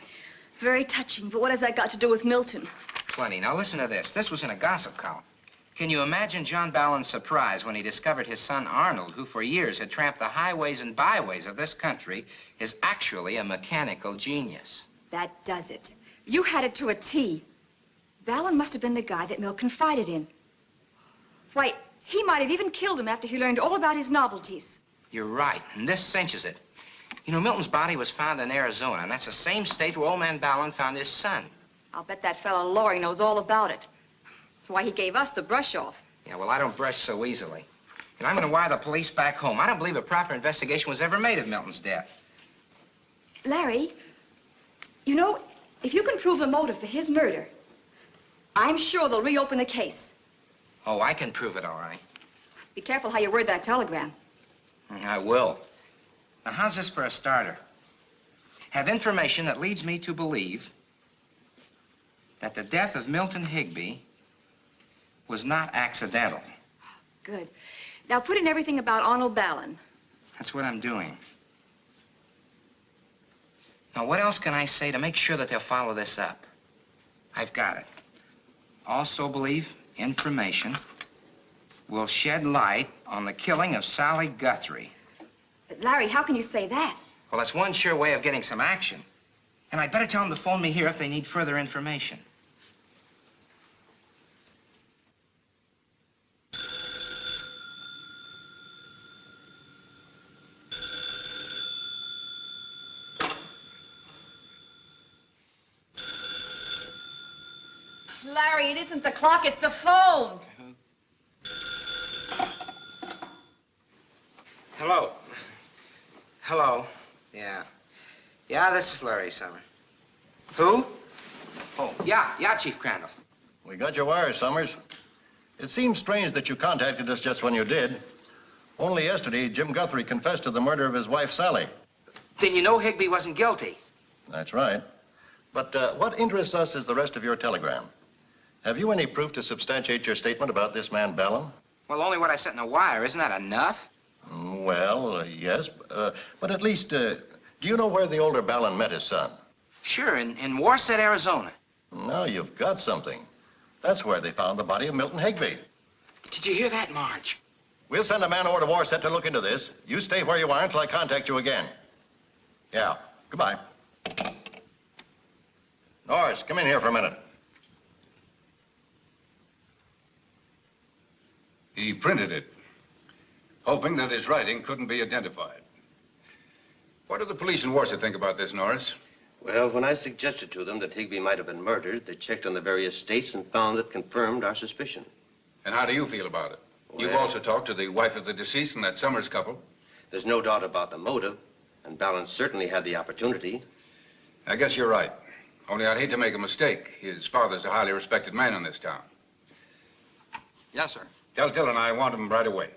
Very touching, but what has that got to do with Milton? Plenty. Now, listen to this. This was in a gossip column. Can you imagine John Ballin's surprise when he discovered his son Arnold, who for years had tramped the highways and byways of this country, is actually a mechanical genius? That does it. You had it to a T. Ballin must have been the guy that Mill confided in. Why, he might have even killed him after he learned all about his novelties. You're right, and this cinches it. You know, Milton's body was found in Arizona, and that's the same state where old man Ballin found his son. I'll bet that fellow Laurie knows all about it. That's why he gave us the brush off. Yeah, well, I don't brush so easily. And I'm going to wire the police back home. I don't believe a proper investigation was ever made of Milton's death. Larry, you know, if you can prove the motive for his murder, I'm sure they'll reopen the case. Oh, I can prove it, all right. Be careful how you word that telegram. I will. Now, how's this for a starter? Have information that leads me to believe that the death of Milton Higby was not accidental. Good. Now put in everything about Arnold Ballin. That's what I'm doing. Now, what else can I say to make sure that they'll follow this up? I've got it. Also believe information will shed light on the killing of Sally Guthrie. But Larry, how can you say that? Well, that's one sure way of getting some action. And I'd better tell them to phone me here if they need further information. Larry, it isn't the clock, it's the phone. Hello. Hello. Yeah. Yeah, this is Larry Summer. Who? Oh, yeah, Chief Crandall. We got your wire, Summers. It seems strange that you contacted us just when you did. Only yesterday, Jim Guthrie confessed to the murder of his wife, Sally. Then you know Higby wasn't guilty. That's right. But what interests us is the rest of your telegram. Have you any proof to substantiate your statement about this man, Ballin? Well, only what I sent in the wire. Isn't that enough? Well, yes, but at least, do you know where the older Ballin met his son? Sure, in Warset, Arizona. No, you've got something. That's where they found the body of Milton Higby. Did you hear that, Marge? We'll send a man over to Warset to look into this. You stay where you are until I contact you again. Yeah, goodbye. Norris, come in here for a minute. He printed it, hoping that his writing couldn't be identified. What do the police in Warsaw think about this, Norris? Well, when I suggested to them that Higby might have been murdered, they checked on the various states and found it confirmed our suspicion. And how do you feel about it? Well, You've also talked to the wife of the deceased and that Summers couple. There's no doubt about the motive, and Ballin certainly had the opportunity. I guess you're right. Only I'd hate to make a mistake. His father's a highly respected man in this town. Yes, sir. Tell Dillon I want him right away.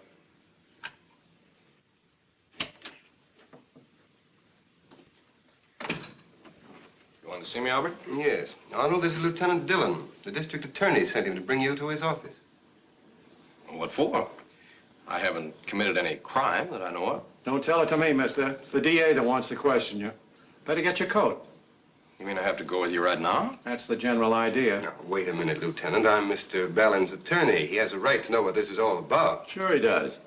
You want to see me, Albert? Yes. Arnold, this is Lieutenant Dillon. The district attorney sent him to bring you to his office. What for? I haven't committed any crime that I know of. Don't tell it to me, mister. It's the DA that wants to question you. Better get your coat. You mean I have to go with you right now? That's the general idea. Now, wait a minute, Lieutenant. I'm Mr. Ballin's attorney. He has a right to know what this is all about. Sure he does.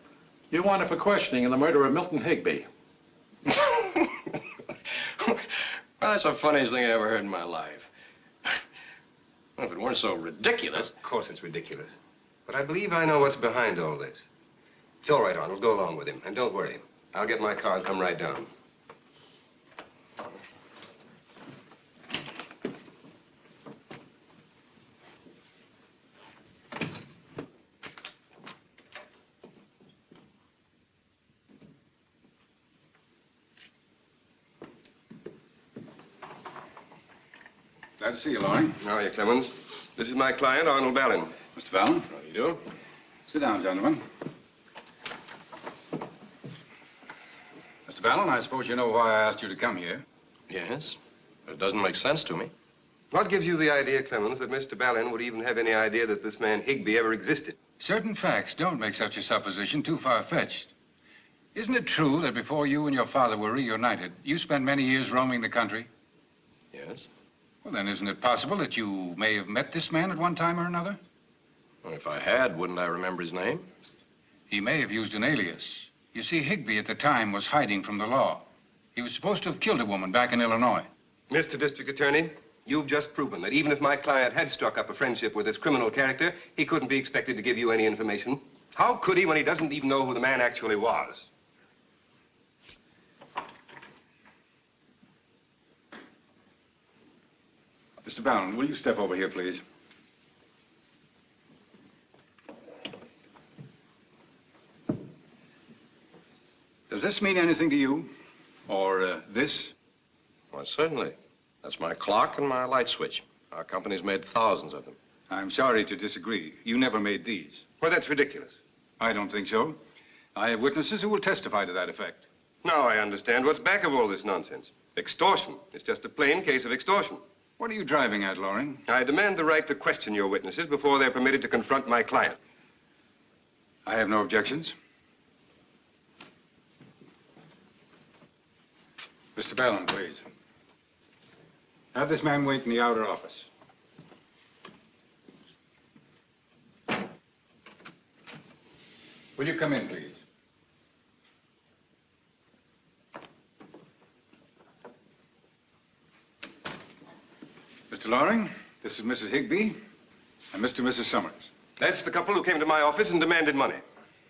You want it for questioning in the murder of Milton Higby. Well, that's the funniest thing I ever heard in my life. Well, if it weren't so ridiculous. Of course it's ridiculous. But I believe I know what's behind all this. It's all right, Arnold. Go along with him. And don't worry. I'll get my car and come right down. Glad to see you, Loring. How are you, Clemens? This is my client, Arnold Ballin. Mr. Ballin? How do you do? Sit down, gentlemen. Mr. Ballin, I suppose you know why I asked you to come here. Yes, but it doesn't make sense to me. What gives you the idea, Clemens, that Mr. Ballin would even have any idea that this man Higby ever existed? Certain facts don't make such a supposition too far-fetched. Isn't it true that before you and your father were reunited, you spent many years roaming the country? Yes. Well, then isn't it possible that you may have met this man at one time or another? Well, if I had, wouldn't I remember his name? He may have used an alias. You see, Higby at the time was hiding from the law. He was supposed to have killed a woman back in Illinois. Mr. District Attorney, you've just proven that even if my client had struck up a friendship with this criminal character, he couldn't be expected to give you any information. How could he when he doesn't even know who the man actually was? Mr. Ballin, will you step over here, please? Does this mean anything to you? Or this? Well, certainly. That's my clock and my light switch. Our company's made thousands of them. I'm sorry to disagree. You never made these. Well, that's ridiculous. I don't think so. I have witnesses who will testify to that effect. Now I understand what's back of all this nonsense. Extortion. It's just a plain case of extortion. What are you driving at, Loring? I demand the right to question your witnesses before they're permitted to confront my client. I have no objections. Mr. Ballin, please. Have this man wait in the outer office. Will you come in, please? Mr. Loring, this is Mrs. Higby and Mr. and Mrs. Summers. That's the couple who came to my office and demanded money.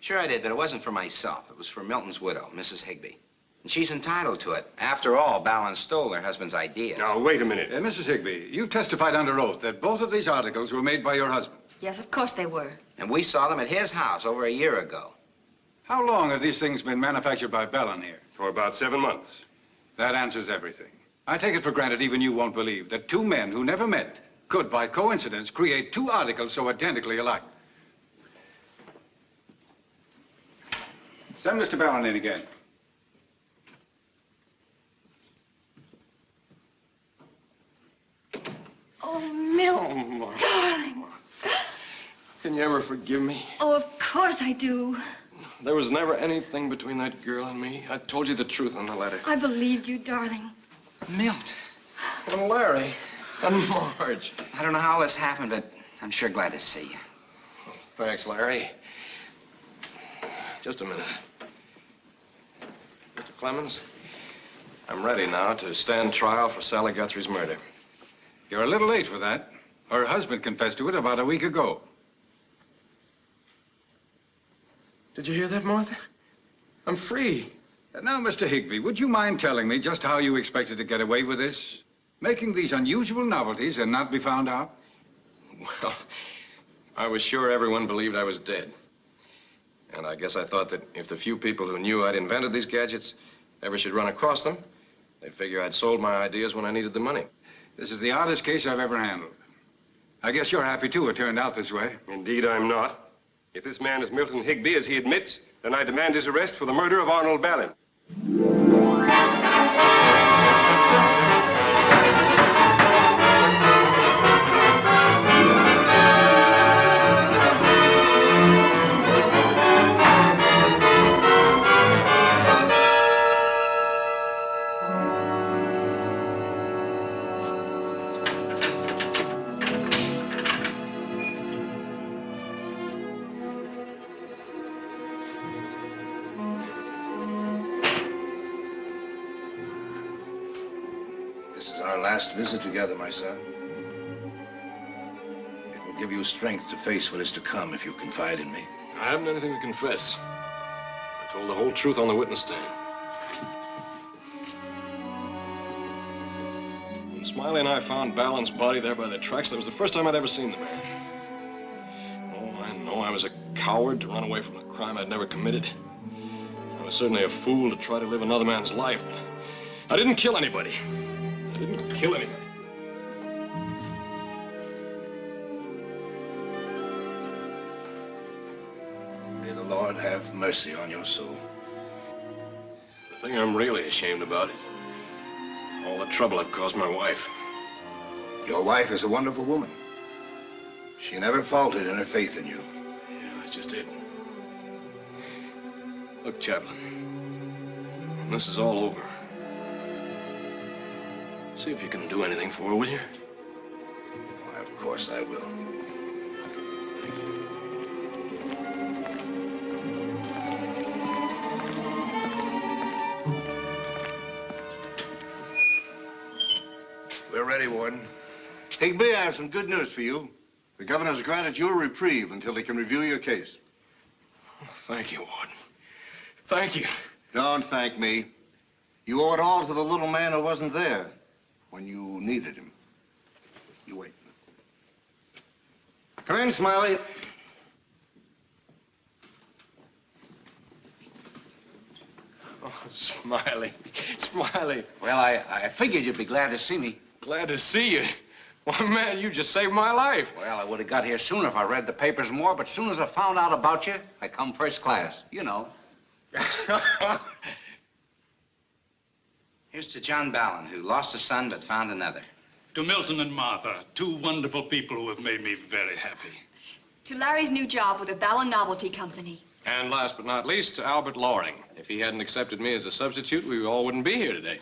Sure I did, but it wasn't for myself. It was for Milton's widow, Mrs. Higby. And she's entitled to it. After all, Ballin stole her husband's ideas. Now, wait a minute. Mrs. Higby, you testified under oath that both of these articles were made by your husband. Yes, of course they were. And we saw them at his house over a year ago. How long have these things been manufactured by Ballin here? For about 7 months. That answers everything. I take it for granted even you won't believe that two men who never met could, by coincidence, create two articles so identically alike. Send Mr. Ballin in again. Oh, Milt, darling. Can you ever forgive me? Oh, of course I do. There was never anything between that girl and me. I told you the truth on the letter. I believed you, darling. Milt. And Larry. And Marge. I don't know how this happened, but I'm sure glad to see you. Thanks, Larry. Just a minute. Mr. Clemens, I'm ready now to stand trial for Sally Guthrie's murder. You're a little late for that. Her husband confessed to it about a week ago. Did you hear that, Martha? I'm free. Now, Mr. Higby, would you mind telling me just how you expected to get away with this? Making these unusual novelties and not be found out? Well, I was sure everyone believed I was dead. And I guess I thought that if the few people who knew I'd invented these gadgets ever should run across them, they'd figure I'd sold my ideas when I needed the money. This is the oddest case I've ever handled. I guess you're happy, too, it turned out this way. Indeed, I'm not. If this man is Milton Higby, as he admits, then I demand his arrest for the murder of Arnold Ballin. This is our last visit together, my son. It will give you strength to face what is to come if you confide in me. I haven't anything to confess. I told the whole truth on the witness stand. When Smiley and I found Ballin's body there by the tracks, that was the first time I'd ever seen the man. Oh, I know I was a coward to run away from a crime I'd never committed. I was certainly a fool to try to live another man's life, but I didn't kill anybody. I didn't kill anybody. May the Lord have mercy on your soul. The thing I'm really ashamed about is all the trouble I've caused my wife. Your wife is a wonderful woman. She never faltered in her faith in you. Yeah, that's just it. Look, Chaplain, when this is all over, see if you can do anything for her, will you? Why, of course I will. We're ready, Warden. Higby, I have some good news for you. The governor's granted you a reprieve until he can review your case. Thank you, Warden. Thank you. Don't thank me. You owe it all to the little man who wasn't there when you needed him. You wait. Come in, Smiley. Oh, Smiley. Smiley. Well, I figured you'd be glad to see me. Glad to see you. Why, man, you just saved my life. Well, I would have got here sooner if I read the papers more, but soon as I found out about you, I come first class. You know. Here's to John Ballin, who lost a son but found another. To Milton and Martha, two wonderful people who have made me very happy. To Larry's new job with the Ballin Novelty Company. And last but not least, to Albert Loring. If he hadn't accepted me as a substitute, we all wouldn't be here today.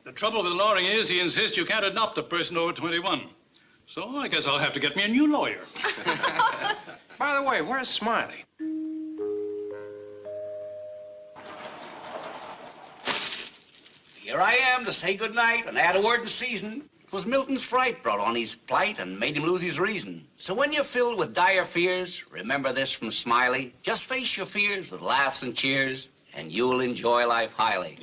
The trouble with Loring is he insists you can't adopt a person over 21. So I guess I'll have to get me a new lawyer. By the way, where's Smiley? Here I am to say goodnight and add a word in season. 'Twas Milton's fright brought on his plight and made him lose his reason. So when you're filled with dire fears, remember this from Smiley. Just face your fears with laughs and cheers, and you'll enjoy life highly.